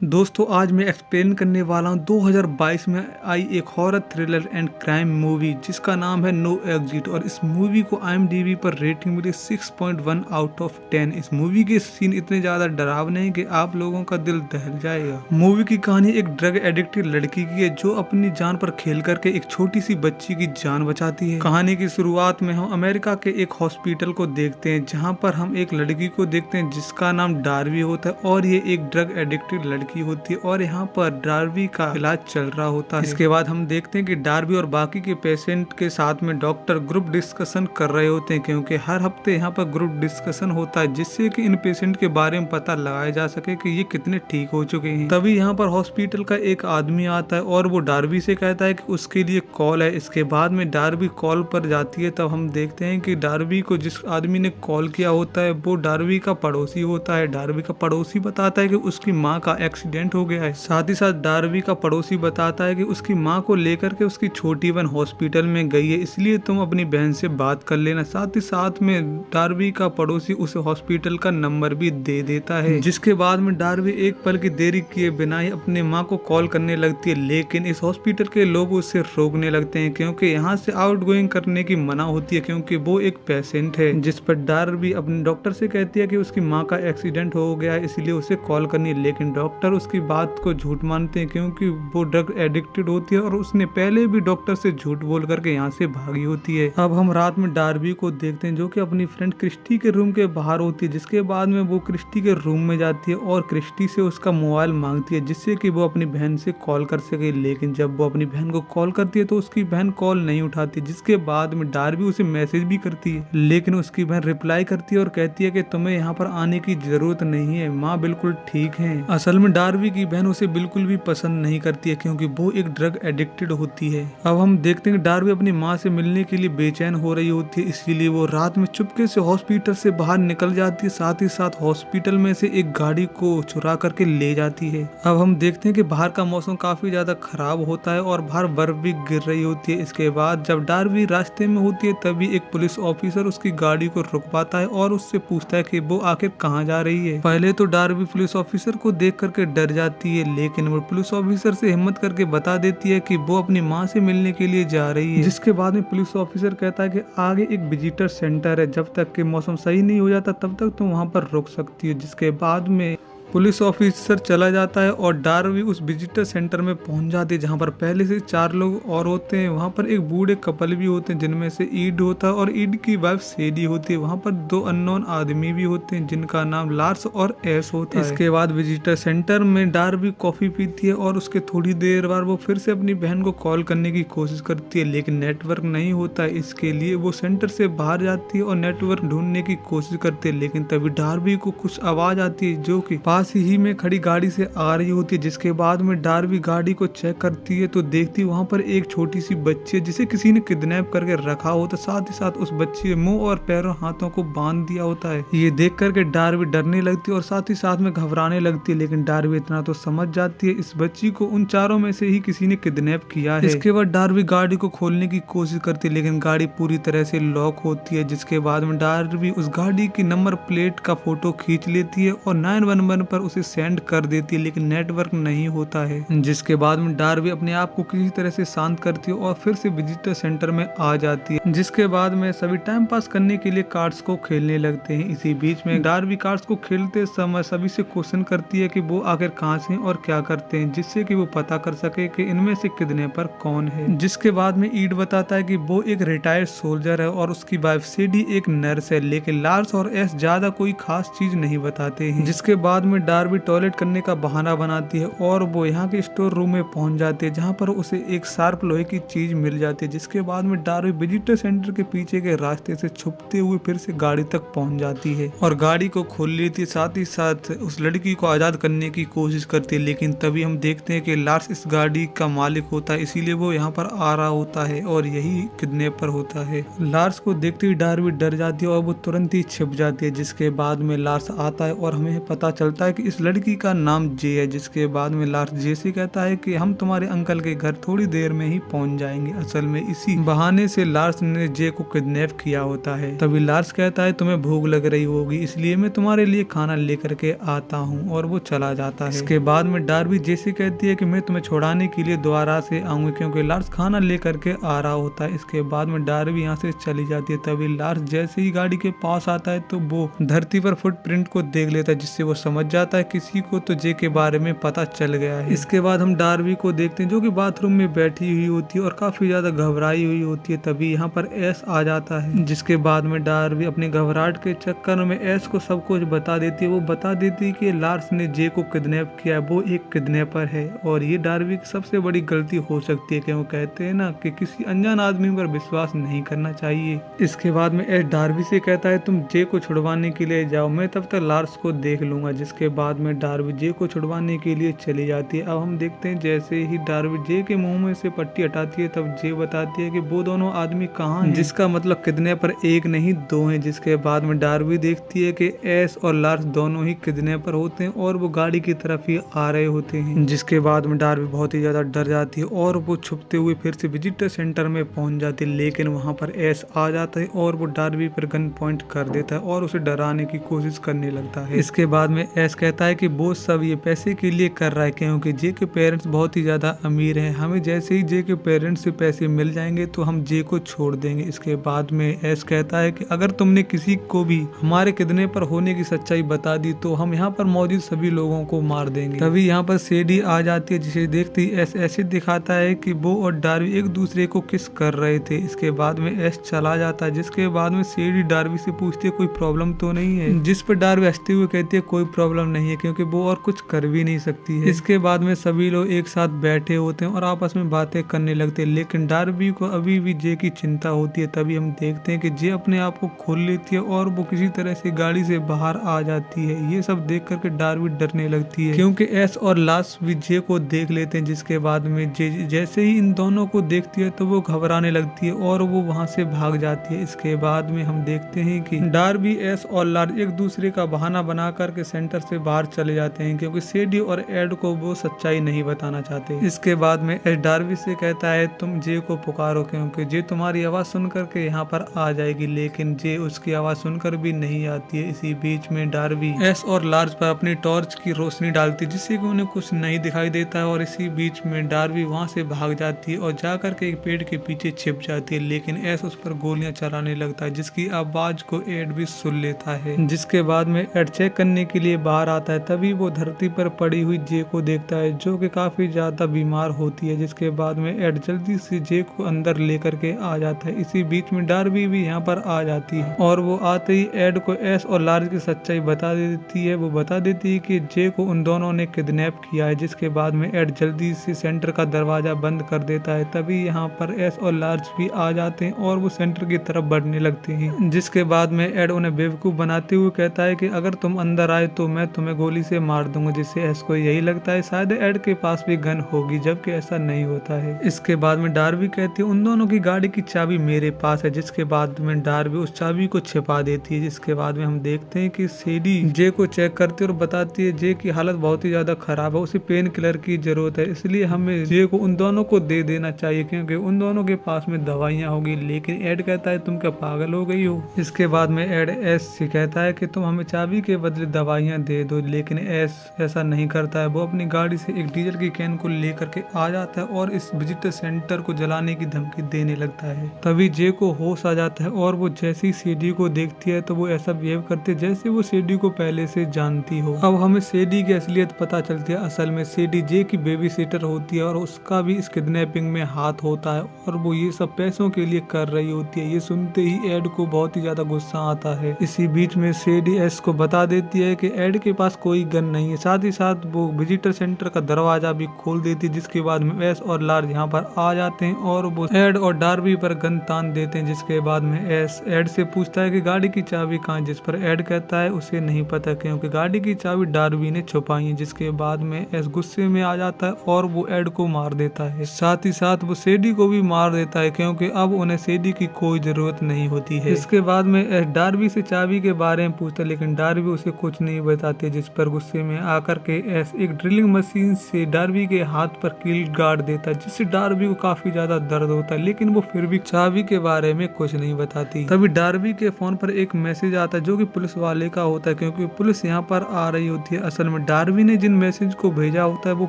दोस्तों आज मैं एक्सप्लेन करने वाला हूँ 2022 में आई एक horror thriller and crime movie जिसका नाम है नो एग्जिट। और इस मूवी को IMDb पर रेटिंग मिली 6.1 आउट ऑफ 10। इस मूवी के सीन इतने ज्यादा डरावने हैं कि आप लोगों का दिल दहल जाएगा। मूवी की कहानी एक ड्रग एडिक्टेड लड़की की है जो अपनी जान पर खेल करके एक छोटी सी बच्ची की जान बचाती है। कहानी की शुरुआत में हम अमेरिका के एक हॉस्पिटल को देखते हैं जहाँ पर हम एक लड़की को देखते हैं जिसका नाम डार्वी होता है और ये एक ड्रग एडिक्टेड लड़की होती है और यहाँ पर डार्वी का इलाज चल रहा होता है। इसके बाद हम देखते हैं कि डार्वी और बाकी के पेशेंट के साथ में डॉक्टर ग्रुप डिस्कशन कर रहे होते हैं क्योंकि हर हफ्ते यहाँ पर ग्रुप डिस्कशन होता है जिससे कि इन पेशेंट के बारे में पता लगाया जा सके कि ये कितने ठीक हो चुके हैं। तभी यहाँ पर हॉस्पिटल का एक आदमी आता है और वो डार्वी से कहता है कि उसके लिए कॉल है। इसके बाद में डार्वी कॉल पर जाती है। तब हम देखते हैं कि डार्वी को जिस आदमी ने कॉल किया होता है वो डार्वी का पड़ोसी होता है। डार्वी का पड़ोसी बताता है कि उसकी माँ का एक्सीडेंट हो गया है। साथ ही साथ डार्वी का पड़ोसी बताता है कि उसकी माँ को लेकर के उसकी छोटी बहन हॉस्पिटल में गई है, इसलिए तुम अपनी बहन से बात कर लेना। साथ ही साथ में डार्वी का पड़ोसी उसे हॉस्पिटल का नंबर भी दे देता है। जिसके बाद में डार्वी एक पल की देरी किए बिना ही अपने माँ को कॉल करने लगती है, लेकिन इस हॉस्पिटल के लोग उसे रोकने लगते हैं क्योंकि यहाँ से आउटगोइंग करने की मना होती है क्योंकि वो एक पेशेंट है। जिस पर डार्वी अपने डॉक्टर से कहती है कि उसकी माँ का एक्सीडेंट हो गया है इसलिए उसे कॉल करनी है, लेकिन डॉक्टर उसकी बात को झूठ मानते हैं क्योंकि वो ड्रग एडिक्टेड होती है और उसने पहले भी डॉक्टर से झूठ बोल करके यहाँ से भागी होती है। अब हम रात में डार्वी को देखते हैं जो कि अपनी फ्रेंड क्रिस्टी के रूम के बाहर होती है। जिसके बाद में वो क्रिस्टी के रूम में जाती है और क्रिस्टी से उसका मोबाइल मांगती है जिससे कि वो अपनी बहन से कॉल कर सके, लेकिन जब वो अपनी बहन को कॉल करती है तो उसकी बहन कॉल नहीं उठाती। जिसके बाद में डार्वी उसे मैसेज भी करती है, लेकिन उसकी बहन रिप्लाई करती है और कहती है कि तुम्हें यहाँ पर आने की जरूरत नहीं है, माँ बिल्कुल ठीक है। असल में डार्वी की बहन उसे बिल्कुल भी पसंद नहीं करती है क्योंकि वो एक ड्रग एडिक्टेड होती है। अब हम देखते हैं कि डार्वी अपनी माँ से मिलने के लिए बेचैन हो रही होती है, इसीलिए वो रात में चुपके से हॉस्पिटल से बाहर निकल जाती है। साथ ही साथ हॉस्पिटल में से एक गाड़ी को चुरा करके ले जाती है। अब हम देखते हैं कि बाहर का मौसम काफी ज्यादा खराब होता है और बाहर बर्फ भी गिर रही होती है। इसके बाद जब डार्वी रास्ते में होती है तभी एक पुलिस ऑफिसर उसकी गाड़ी को रुकवाता है और उससे पूछता है कि वो आखिर कहाँ जा रही है। पहले तो डार्वी पुलिस ऑफिसर को देख करके डर जाती है, लेकिन वो पुलिस ऑफिसर से हिम्मत करके बता देती है कि वो अपनी माँ से मिलने के लिए जा रही है। जिसके बाद में पुलिस ऑफिसर कहता है कि आगे एक विजिटर सेंटर है, जब तक कि मौसम सही नहीं हो जाता तब तक तुम वहाँ पर रुक सकती हो। जिसके बाद में पुलिस ऑफिसर चला जाता है और डार्वी उस विजिटर सेंटर में पहुंच जाती है जहां पर पहले से 4 लोग और होते हैं। वहां पर एक बूढ़े कपल भी होते हैं जिनमें से ईड होता है और ईड की वाइफ सेडी होती है। वहां पर 2 अननोन आदमी भी होते हैं जिनका नाम लार्स और एस होता है। इसके बाद विजिटर सेंटर में डार्वी कॉफी पीती है और उसके थोड़ी देर बाद वो फिर से अपनी बहन को कॉल करने की कोशिश करती है, लेकिन नेटवर्क नहीं होता है। इसके लिए वो सेंटर से बाहर जाती है और नेटवर्क ढूंढने की कोशिश करती है, लेकिन तभी डार्वी को कुछ आवाज आती है जो कि पास ही में खड़ी गाड़ी से आ रही होती है। जिसके बाद में डार्वी गाड़ी को चेक करती है तो देखती है वहां पर एक छोटी सी बच्ची है जिसे किसी ने किडनैप करके रखा होता है। साथ ही साथ उस बच्ची के मुंह और पैरों हाथों को बांध दिया होता है। ये देख करके डार्वी डरने लगती है और साथ ही साथ में घबराने लगती है, लेकिन डार्वी इतना तो समझ जाती है इस बच्ची को उन 4 में से ही किसी ने किडनैप किया है। इसके बाद डार्वी गाड़ी को खोलने की कोशिश करती है, लेकिन गाड़ी पूरी तरह से लॉक होती है। जिसके बाद में डार्वी उस गाड़ी की नंबर प्लेट का फोटो खींच लेती है और 911 पर उसे सेंड कर देती है, लेकिन नेटवर्क नहीं होता है। जिसके बाद में डार्वी अपने आप को किसी तरह से शांत करती है और फिर से विजिटर सेंटर में आ जाती है। जिसके बाद में सभी टाइम पास करने के लिए कार्ड्स को खेलने लगते हैं। इसी बीच में डार्वी कार्ड्स को खेलते समय सभी से क्वेश्चन करती है कि वो आखिर कहाँ से और क्या करते हैं, जिससे कि वो पता कर सके कि इनमें से किडनैपर कौन है। जिसके बाद में ईड बताता है कि वो एक रिटायर्ड सोल्जर है और उसकी वाइफ सेडी एक नर्स है, लेकिन लार्स और एस ज्यादा कोई खास चीज नहीं बताते हैं। जिसके बाद में डार्वी टॉयलेट करने का बहाना बनाती है और वो यहाँ के स्टोर रूम में पहुंच जाती है जहाँ पर उसे एक शार्प लोहे की चीज मिल जाती है। जिसके बाद में डार्वी विजिटर सेंटर के पीछे के रास्ते से छुपते हुए फिर से गाड़ी तक पहुंच जाती है और गाड़ी को खोल लेती है। साथ ही साथ उस लड़की को आजाद करने की कोशिश करती है, लेकिन तभी हम देखते हैं कि लार्स इस गाड़ी का मालिक होता है, इसीलिए वो यहाँ पर आ रहा होता है और यही किडनैपर होता है। लार्स को देखते ही डार्वी डर जाती है और वो तुरंत ही छिप जाती है। जिसके बाद में लार्स आता है और हमें पता चलता है है कि इस लड़की का नाम जे है। जिसके बाद में लार्स जे से कहता है कि हम तुम्हारे अंकल के घर थोड़ी देर में ही पहुंच जाएंगे। असल में इसी बहाने से लार्स ने जे को किडनैप किया होता है। तभी लार्स कहता है तुम्हें भूख लग रही होगी, इसलिए मैं तुम्हारे लिए खाना लेकर के आता हूँ, और वो चला जाता है। इसके बाद में डार्बी जे से कहती है कि मैं तुम्हें छुड़ाने के लिए दोबारा से आऊंगी, क्योंकि लार्स खाना लेकर के आ रहा होता है। इसके बाद में डार्बी यहाँ से चली जाती है। तभी लार्स जैसे ही गाड़ी के पास आता है तो वो धरती पर फुटप्रिंट को देख लेता है, जिससे वो समझ जाता है किसी को तो जे के बारे में पता चल गया है। इसके बाद हम डार्बी को देखते हैं जो कि बाथरूम में बैठी हुई होती है और काफी ज्यादा घबराई हुई होती है। तभी यहाँ पर एस आ जाता है, जिसके बाद में डार्बी अपनी घबराहट के चक्कर में एस को सब कुछ बता देती है। वो बता देती है कि लार्स ने जे को किडनैप किया है, वो एक किडनैपर है, और ये डार्बी की सबसे बड़ी गलती हो सकती है, कि वो कहते हैं ना कि किसी अनजान आदमी पर विश्वास नहीं करना चाहिए। इसके बाद में एस डार्बी से कहता है तुम जे को छुड़वाने के लिए जाओ, मैं तब तक लार्स को देख लूंगा। जिसके बाद में डार्बी जे को छुड़वाने के लिए चली जाती है। अब हम देखते हैं जैसे ही डार्बी जे के मुंह में से पट्टी हटाती है तब जे बताती है कि वो दोनों आदमी कहाँ हैं, जिसका मतलब किडनैपर एक नहीं दो हैं। जिसके बाद में डार्बी देखती है कि एस और लार्स दोनों ही किडनैपर होते हैं और वो गाड़ी की तरफ ही आ रहे होते हैं। जिसके बाद में डार्बी बहुत ही ज्यादा डर जाती है और वो छुपते हुए फिर से विजिटर सेंटर में पहुंच जाती है। लेकिन वहां पर एस आ जाता है और वो डार्बी पर गन पॉइंट कर देता है और उसे डराने की कोशिश करने लगता है। इसके बाद में एस कहता है कि वो सब ये पैसे के लिए कर रहा है, क्योंकि जे के पेरेंट्स बहुत ही ज्यादा अमीर हैं, हमें जैसे ही जे के पेरेंट्स से पैसे मिल जाएंगे तो हम जे को छोड़ देंगे। इसके बाद में एस कहता है कि अगर तुमने किसी को भी हमारे किडनैपर होने की सच्चाई बता दी तो हम यहाँ पर मौजूद सभी लोगों को मार देंगे। तभी यहाँ पर सेडी आ जाती है, जिसे देखते ही एस ऐसे दिखाता है कि वो और डार्बी एक दूसरे को किस कर रहे थे। इसके बाद में एस चला जाता है। जिसके बाद में सेडी डार्बी से पूछती है कोई प्रॉब्लम तो नहीं है, जिस पर डार्बी हंसते हुए कहती है कोई प्रॉब्लम नहीं है, क्योंकि वो और कुछ कर भी नहीं सकती है। इसके बाद में सभी लोग एक साथ बैठे होते हैं और आपस में बातें करने लगते हैं, लेकिन डार्बी को अभी भी जे की चिंता होती है। तभी हम देखते हैं कि जे अपने आप को खोल लेती है और वो किसी तरह से गाड़ी से बाहर आ जाती है। ये सब देख करके डार्बी डरने लगती है, क्योंकि एस और लार्स भी जे को देख लेते हैं। जिसके बाद में जे जैसे ही इन दोनों को देखती है तो वो घबराने लगती है और वो वहां से भाग जाती है। इसके बाद में हम देखते हैं कि डार्बी, एस और लार्स एक दूसरे का बहाना बना करके सेंटर से बाहर चले जाते हैं, क्योंकि सेडी और एड को वो सच्चाई नहीं बताना चाहते। इसके बाद में एस डार्बी से कहता है तुम जे को पुकारो, क्योंकि जे तुम्हारी आवाज सुन करके यहाँ पर आ जाएगी। लेकिन जे उसकी आवाज सुनकर भी नहीं आती है। इसी बीच में डार्बी एस और लार्स पर अपनी टॉर्च की रोशनी डालती है, जिससे कि उन्हें कुछ नहीं दिखाई देता है, और इसी बीच में डार्बी वहां से भाग जाती है और जाकर के एक पेड़ के पीछे छिप जाती है। लेकिन एस उस पर गोलियां चलाने लगता है, जिसकी आवाज को एड भी सुन लेता है। जिसके बाद में एड चेक करने के लिए बाहर आता है। तभी वो धरती पर पड़ी हुई जे को देखता है, जो कि काफी ज्यादा बीमार होती है। जिसके बाद में एड जल्दी से जे को अंदर लेकर के आ जाता है। इसी बीच में डार्बी भी यहाँ पर आ जाती है और वो आते ही एड को एस और लार्स की सच्चाई बता देती है। वो बता देती है कि जे को उन दोनों ने किडनैप किया है। जिसके बाद में एड जल्दी से सेंटर का दरवाजा बंद कर देता है। तभी यहाँ पर एस और लार्स भी आ जाते हैं और वो सेंटर की तरफ बढ़ने लगते हैं। जिसके बाद में एड उन्हें बेवकूफ बनाते हुए कहता है कि अगर तुम अंदर आए तो मैं तुम्हें गोली से मार दूंगा। जिससे एस को यही लगता है शायद एड के पास भी गन होगी, जबकि ऐसा नहीं होता है। इसके बाद में डार्बी कहती है उन दोनों की गाड़ी की चाबी मेरे पास है। जिसके बाद में डार्बी उस चाबी को छिपा देती है। जिसके बाद में हम देखते हैं कि सेडी जे को चेक करती है और बताती है जे की हालत बहुत ही ज्यादा खराब है, उसे पेन किलर की जरूरत है, इसलिए हमें जे को उन दोनों को दे देना चाहिए, क्योंकि उन दोनों के पास में दवाइयाँ होगी। लेकिन एड कहता है तुम क्या पागल हो गई हो। इसके बाद में एड एस से कहता है कि तुम हमें चाबी के बदले दवाइयाँ दे दो, लेकिन एस ऐसा नहीं करता है। वो अपनी गाड़ी से एक डीजल की कैन को लेकर के आ जाता है और इस विजिटर सेंटर को जलाने की धमकी देने लगता है। तभी जे को होश आ जाता है और वो जैसे ही सीडी को देखती है तो वो ऐसा बिहेव करती है जैसे वो सीडी को पहले से जानती हो। अब हमें सीडी की असलियत पता चलती है। असल में सीडी जे की बेबी सीटर होती है और उसका भी इस किडनैपिंग में हाथ होता है और वो ये सब पैसों के लिए कर रही होती है। ये सुनते ही एड को बहुत ही ज्यादा गुस्सा आता है। इसी बीच में सीडी एस को बता देती है कि एड के पास कोई गन नहीं है। साथ ही साथ वो विजिटर सेंटर का दरवाजा भी खोल देती है। जिसके बाद में एस और लार्स यहाँ पर आ जाते हैं और वो एड और डार्बी पर गन तान देते हैं। जिसके बाद में एस एड से पूछता है कि गाड़ी की चाबी कहाँ, जिस पर एड कहता है उसे नहीं पता, क्योंकि गाड़ी की चाबी डार्बी ने छुपाई है। जिसके बाद में एस गुस्से में आ जाता है और वो एड को मार देता है। साथ ही साथ वो सेडी को भी मार देता है, क्योंकि अब उन्हें सेडी की कोई जरूरत नहीं होती है। इसके बाद में एस डार्बी से चाबी के बारे में पूछता है, लेकिन डार्बी उसे कुछ नहीं बताती। जाती है, जिस पर गुस्से में आकर के एस एक ड्रिलिंग मशीन से डार्बी के हाथ पर कील गाड़ देता है, जिससे डार्बी को काफी ज्यादा दर्द होता है, लेकिन वो फिर भी चाबी के बारे में कुछ नहीं बताती। तभी डार्बी के फोन पर एक मैसेज आता है जो कि पुलिस वाले का होता है, क्योंकि पुलिस यहाँ पर आ रही होती है। असल में डार्बी ने जिन मैसेज को भेजा होता है वो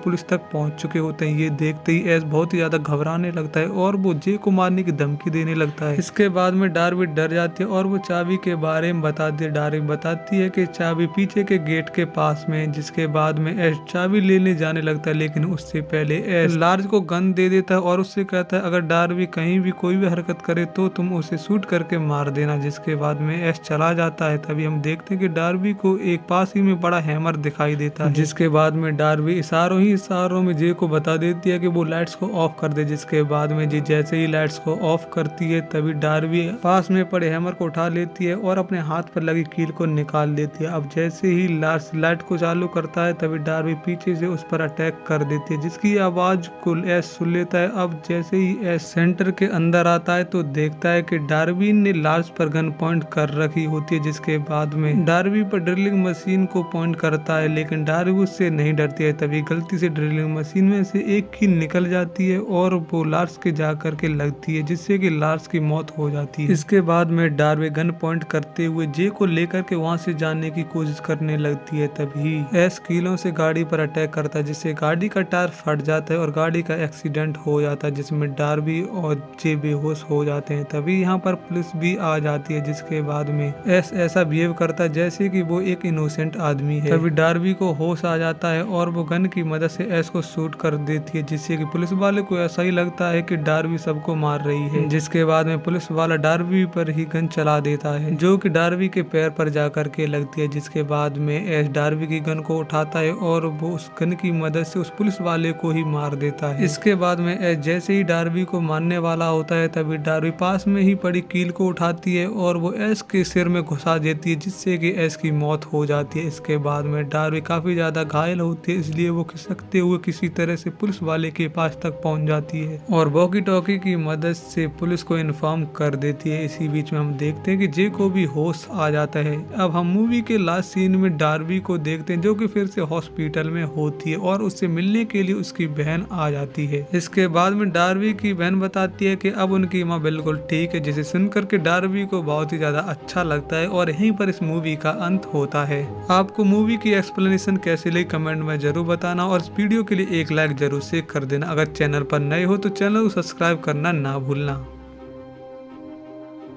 पुलिस तक पहुंच चुके होते हैं। ये देखते ही एस बहुत ही ज्यादा घबराने लगता है और वो जे को मारने की धमकी देने लगता है। इसके बाद में डार्बी डर जाती है और वो चाबी के बारे में बताती है। डार्बी बताती है कि चाबी पीछे के गेट के पास में है, जिसके बाद में एस चाबी लेने जाने लगता है, लेकिन उससे पहले एस लार्ज को गन दे देता है और उससे कहता है अगर डार्बी कहीं भी कोई भी हरकत करे तो तुम उसे शूट करके मार देना। जिसके बाद में एस चला जाता है। तभी हम देखते हैं कि डार्बी को एक पास ही में बड़ा हैमर दिखाई देता है, जिसके बाद में डार्बी इशारों में जे को बता देती है कि वो लाइट्स को ऑफ कर दे। जिसके बाद में जे जैसे ही लाइट्स को ऑफ करती है तभी डार्बी पास में पड़े हैमर को उठा लेती है और अपने हाथ पर लगी कील को निकाल लेती है। अब जैसे ही लाइट को चालू करता है तभी डार्बी पीछे से उस पर अटैक कर देती है, जिसकी आवाज को एस सुन लेता है। अब जैसे ही एस सेंटर के अंदर आता है तो देखता है कि डार्बी ने लार्ज पर गन पॉइंट कर रखी होती है। जिसके बाद में डार्बी पर ड्रिलिंग मशीन को पॉइंट करता है, लेकिन डार्बी उससे नहीं डरती है। तभी गलती से ड्रिलिंग मशीन में से एक कील निकल जाती है और वो लार्स के जा करके लगती है, जिससे कि लार्स की मौत हो जाती है। इसके बाद में डार्बी गन पॉइंट करते हुए जे को लेकर के वहां से जाने की कोशिश करने लगती है। तभी एस कीलों से गाड़ी पर अटैक करता है, जिससे गाड़ी का टायर फट जाता है और गाड़ी का एक्सीडेंट हो जाता है, जिसमें डार्बी और जे बेहोश हो जाते हैं। तभी यहाँ पर पुलिस भी आ जाती है, जिसके बाद में एस ऐसा बिहेव करता है जैसे कि वो एक इनोसेंट आदमी है। तभी डार्बी को होश आ जाता है और वो गन की मदद से एस को शूट कर देती है, जिससे कि पुलिस वाले को ऐसा ही लगता है कि डार्बी सबको मार रही है। जिसके बाद में पुलिस वाला डार्बी पर ही गन चला देता है, जो कि डार्बी के पैर पर जाकर के लगती है। जिसके बाद में एस डार्बी की गन को उठाता है और वो उस गन की मदद से उस पुलिस वाले को ही मार देता है। इसके बाद में एस जैसे ही डार्बी को मारने वाला होता है तभी डार्बी पास में ही पड़ी कील को उठाती है और वो एस के सिर में घुसा देती है, जिससे कि एस की मौत हो जाती है। इसके बाद में डार्बी काफी ज्यादा घायल होती है, इसलिए वो खिसकते हुए किसी तरह से पुलिस वाले के पास तक पहुंच जाती है और वॉकी टॉकी की मदद से पुलिस को इन्फॉर्म कर देती है। इसी बीच में हम देखते हैं कि जे को भी होश आ जाता है। अब हम मूवी के लास्ट सीन में डार्बी को देखते हैं, जो कि फिर से हॉस्पिटल में होती है और उससे मिलने के लिए उसकी बहन आ जाती है। इसके बाद में डार्बी की बहन बताती है कि अब उनकी माँ बिल्कुल ठीक है, जिसे सुनकर के डार्बी को बहुत ही ज्यादा अच्छा लगता है और यहीं पर इस मूवी का अंत होता है। आपको मूवी की एक्सप्लेनेशन कैसे लगी कमेंट में जरूर बताना और इस वीडियो के लिए एक लाइक जरूर से कर देना। अगर चैनल पर नए हो तो चैनल को सब्सक्राइब करना ना भूलना।